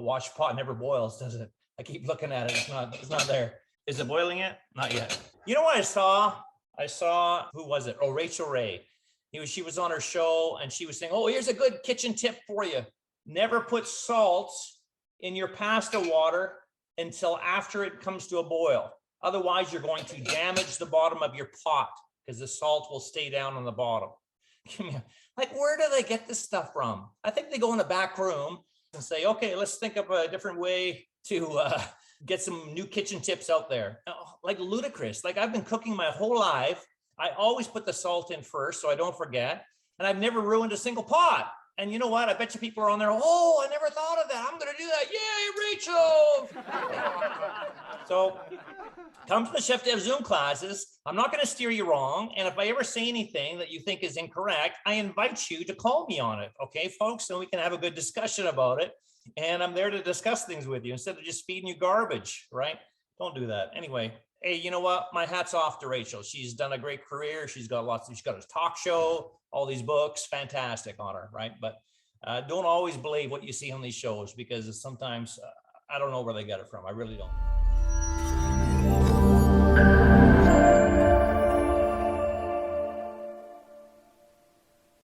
wash pot never boils, does it? I keep looking at it. It's not there. Is it boiling yet? Not yet. You know what I saw? Who was it? Oh, Rachael Ray. She was on her show and she was saying, oh, here's a good kitchen tip for you. Never put salt in your pasta water until after it comes to a boil. Otherwise, you're going to damage the bottom of your pot because the salt will stay down on the bottom. Like, where do they get this stuff from? I think they go in the back room and say, okay, let's think of a different way to get some new kitchen tips out there. Like Ludacris. Like, I've been cooking my whole life. I always put the salt in first so I don't forget. And I've never ruined a single pot. And you know what? I bet you people are on there. Oh, I never thought of that. I'm going to do that. Yay, Rachel. So come to the Chef Dev Zoom classes. I'm not going to steer you wrong. And if I ever say anything that you think is incorrect, I invite you to call me on it. Okay, folks? So we can have a good discussion about it. And I'm there to discuss things with you instead of just feeding you garbage, right? Don't do that. Anyway, hey, you know what? My hat's off to Rachel. She's done a great career. She's got a talk show, all these books, fantastic on her, right? But don't always believe what you see on these shows because sometimes I don't know where they get it from. I really don't.